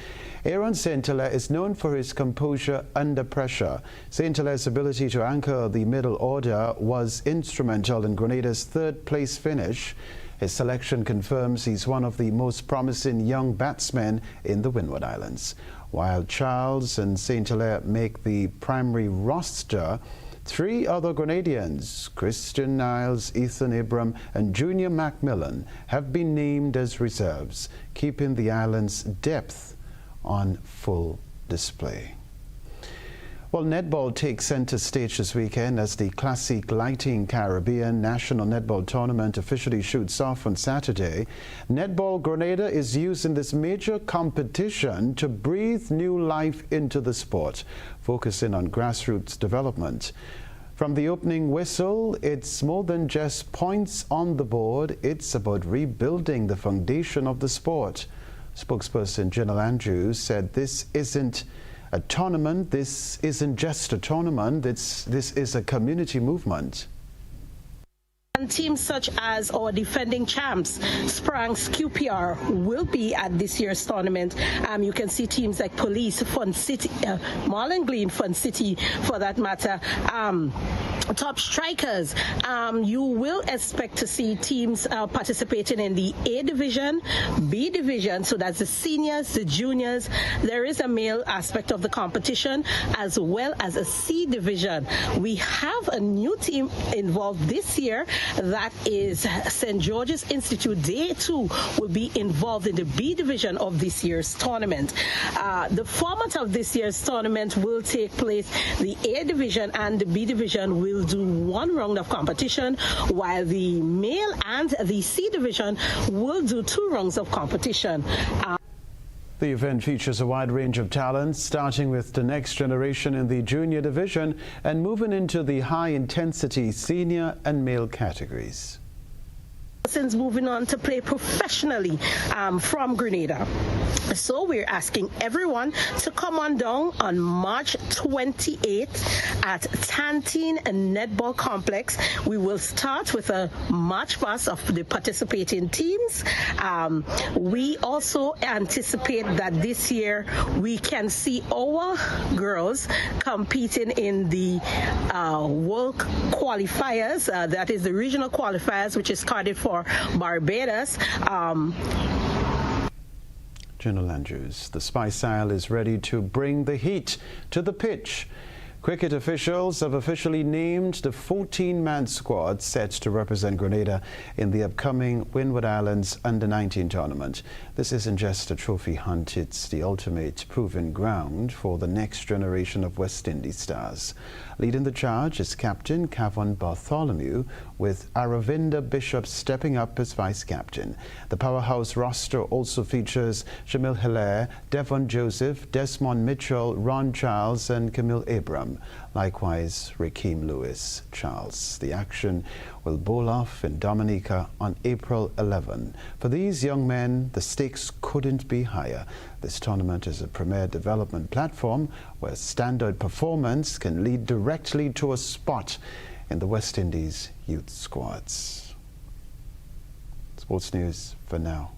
Speaker 2: Aaron St. Hilaire is known for his composure under pressure. St. Hilaire's ability to anchor the middle order was instrumental in Grenada's third-place finish. His selection confirms he's one of the most promising young batsmen in the Windward Islands. While Charles and St. Hilaire make the primary roster, 3 other Grenadians, Christian Niles, Ethan Abram and Junior Macmillan, have been named as reserves, keeping the island's depth on full display. Well, netball takes center stage this weekend as the Classic Lighting Caribbean National Netball Tournament officially shoots off on Saturday. Netball Grenada is using this major competition to breathe new life into the sport, focusing on grassroots development. From the opening whistle, it's more than just points on the board, it's about rebuilding the foundation of the sport. Spokesperson Janelle Andrews said this isn't a tournament, this isn't just a tournament, this is a community movement.
Speaker 22: And teams such as our defending champs, Sprang's QPR, will be at this year's tournament. You can see teams like Police, Fun City, Marlon Glean, Fun City for that matter, top strikers. You will expect to see teams participating in the A division, B division, so that's the seniors, the juniors. There is a male aspect of the competition as well as a C division. We have a new team involved this year. That is St. George's Institute. They too will be involved in the B division of this year's tournament. The format of this year's tournament will take place. The A division and the B division will do 1 round of competition, while the male and the C division will do 2 rounds of competition.
Speaker 2: The event features a wide range of talents, starting with the next generation in the junior division and moving into the high-intensity senior and male categories.
Speaker 22: Since moving on to play professionally from Grenada. So we're asking everyone to come on down on March 28th at Tantine Netball Complex. We will start with a march past of the participating teams. We also anticipate that this year we can see our girls competing in the world qualifiers, that is the regional qualifiers, which is carded for Barbados.
Speaker 2: General Andrews, the Spice Isle is ready to bring the heat to the pitch. Cricket officials have officially named the 14-man squad set to represent Grenada in the upcoming Windward Islands Under-19 tournament. This isn't just a trophy hunt, it's the ultimate proving ground for the next generation of West Indies stars. Leading the charge is Captain Kavon Bartholomew, with Aravinda Bishop stepping up as vice-captain. The powerhouse roster also features Jamil Hilaire, Devon Joseph, Desmond Mitchell, Ron Charles and Camille Abram. Likewise, Rakeem Lewis Charles. The action will bowl off in Dominica on April 11. For these young men, the stakes couldn't be higher. This tournament is a premier development platform where standard performance can lead directly to a spot in the West Indies youth squads. Sports news for now.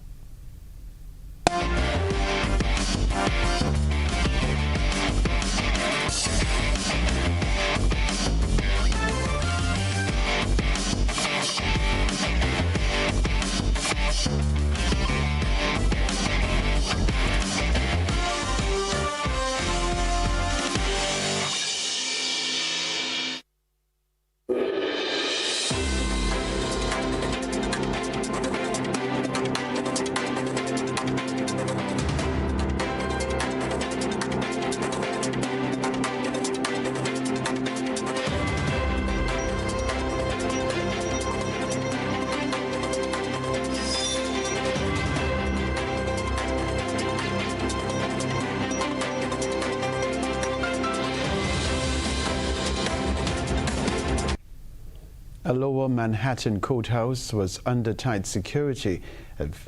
Speaker 2: A lower Manhattan courthouse was under tight security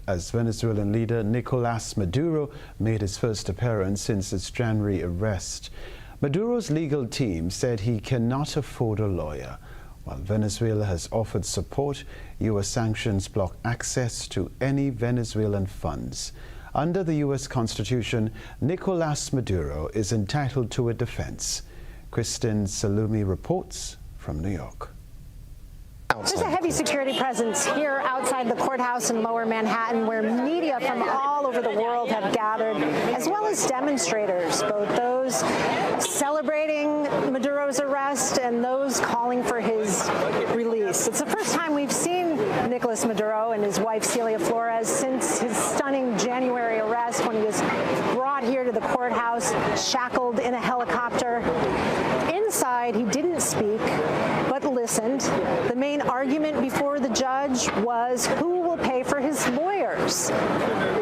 Speaker 2: as Venezuelan leader Nicolas Maduro made his first appearance since his January arrest. Maduro's legal team said he cannot afford a lawyer. While Venezuela has offered support, U.S. sanctions block access to any Venezuelan funds. Under the U.S. Constitution, Nicolas Maduro is entitled to a defense. Kristen Salumi reports from New York.
Speaker 4: There's a heavy security presence here outside the courthouse in Lower Manhattan, where media from all over the world have gathered, as well as demonstrators, both those celebrating Maduro's arrest and those calling for his release. It's the first time we've seen Nicolas Maduro and his wife Celia Flores since his stunning January arrest, when he was brought here to the courthouse, shackled in a helicopter. Inside, he didn't speak, but listened. The main argument before the judge was who will pay for his lawyers.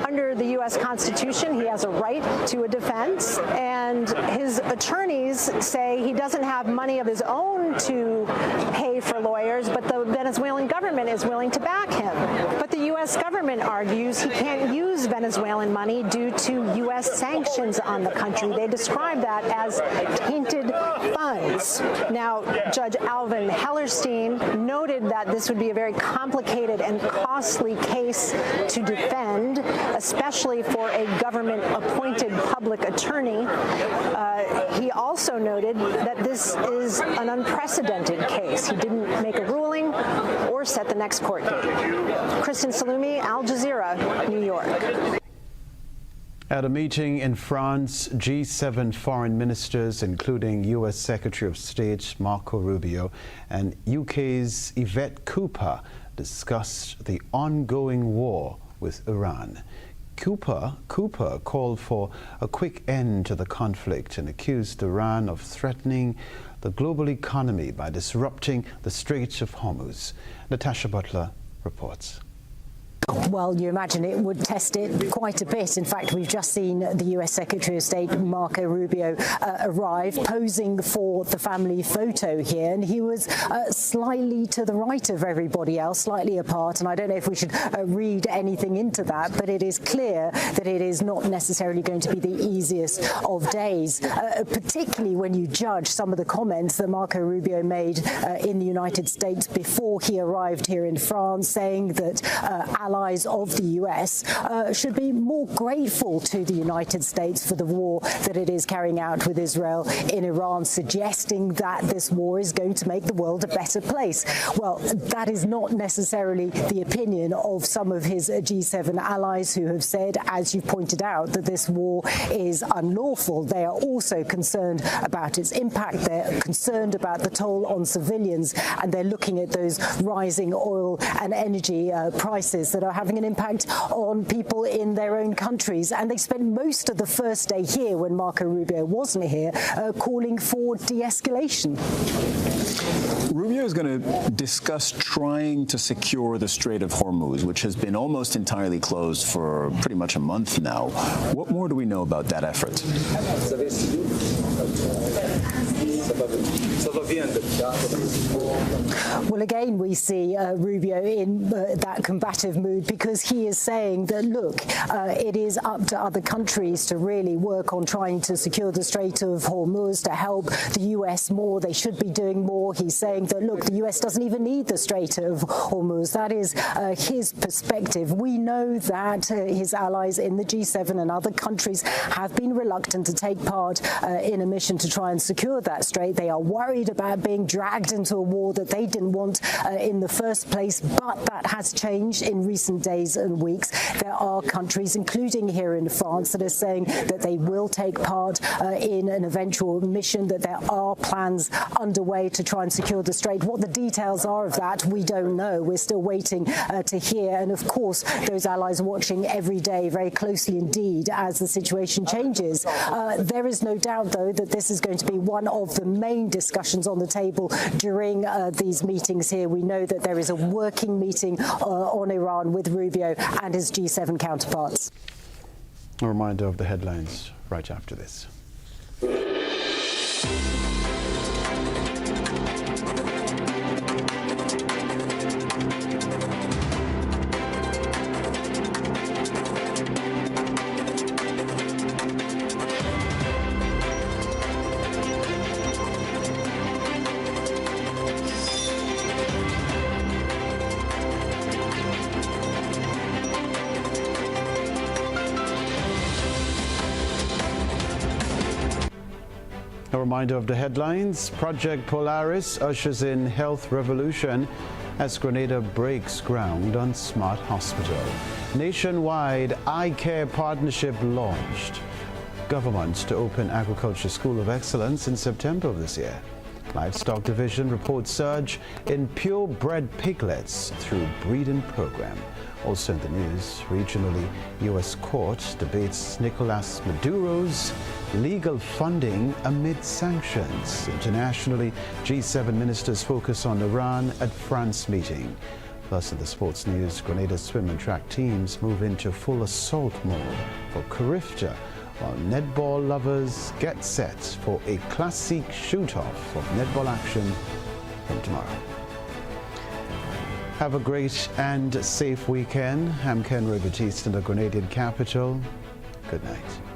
Speaker 4: Under the U.S. Constitution, he has a right to a defense, and his attorneys say he doesn't have money of his own to pay for lawyers, but the Venezuelan government is willing to back him. But the U.S. government argues he can't use Venezuelan money due to U.S. sanctions on the country. They describe that as tainted funds. Now, Judge Alvin Hellerstein noted that this would be a very complicated and costly case to defend, especially for a government-appointed public attorney. He also noted that this is an unprecedented case. He didn't make a ruling or set the next court date. Kristen Salumi, Al Jazeera, New York.
Speaker 2: At a meeting in France, G7 foreign ministers, including U.S. Secretary of State Marco Rubio and UK's Yvette Cooper, discussed the ongoing war with Iran. Cooper called for a quick end to the conflict and accused Iran of threatening the global economy by disrupting the Strait of Hormuz. Natasha Butler reports.
Speaker 4: Well, you imagine it would test it quite a bit. In fact, we've just seen the U.S. Secretary of State Marco Rubio arrive, posing for the family photo here, and he was slightly to the right of everybody else, slightly apart, and I don't know if we should read anything into that, but it is clear that it is not necessarily going to be the easiest of days, particularly when you judge some of the comments that Marco Rubio made in the United States before he arrived here in France, saying that allies of the US should be more grateful to the United States for the war that it is carrying out with Israel in Iran, suggesting that this war is going to make the world a better place. Well, that is not necessarily the opinion of some of his G7 allies, who have said, as you pointed out, that this war is unlawful. They are also concerned about its impact. They're concerned about the toll on civilians, and they're looking at those rising oil and energy prices that are having an impact on people in their own countries. And they spent most of the first day here, when Marco Rubio wasn't here, calling for de-escalation.
Speaker 8: Rubio is going to discuss trying to secure the Strait of Hormuz, which has been almost entirely closed for pretty much a month now. What more do we know about that effort?
Speaker 4: Well, again, we see Rubio in that combative mood, because he is saying that, look, it is up to other countries to really work on trying to secure the Strait of Hormuz, to help the U.S. more. They should be doing more. He's saying that, look, the U.S. doesn't even need the Strait of Hormuz. That is his perspective. We know that his allies in the G7 and other countries have been reluctant to take part in a mission to try and secure that strait. They are worried about being dragged into a war that they didn't want in the first place, but that has changed in recent days and weeks. There are countries, including here in France, that are saying that they will take part in an eventual mission, that there are plans underway to try and secure the strait. What the details are of that, we don't know. We're still waiting to hear. And of course, those allies are watching every day very closely indeed as the situation changes. There is no doubt, though, that this is going to be one of the main discussions on the table during these meetings here. We know that there is a working meeting on Iran with Rubio and his G7 counterparts.
Speaker 2: A reminder of the headlines right after this. A reminder of the headlines. Project Polaris ushers in health revolution as Grenada breaks ground on smart hospital. Nationwide eye care partnership launched. Government to open Agriculture School of Excellence in September of this year. Livestock Division reports surge in purebred piglets through breeding program. Also in the news, regionally, U.S. court debates Nicolas Maduro's legal funding amid sanctions. Internationally, G7 ministers focus on Iran at France meeting. Plus in the sports news, Grenada's swim and track teams move into full assault mode for Carifta, while netball lovers get set for a classic shoot-off of netball action from tomorrow. Have a great and safe weekend. I'm Kenroy, Baptiste in the Grenadian capital. Good night.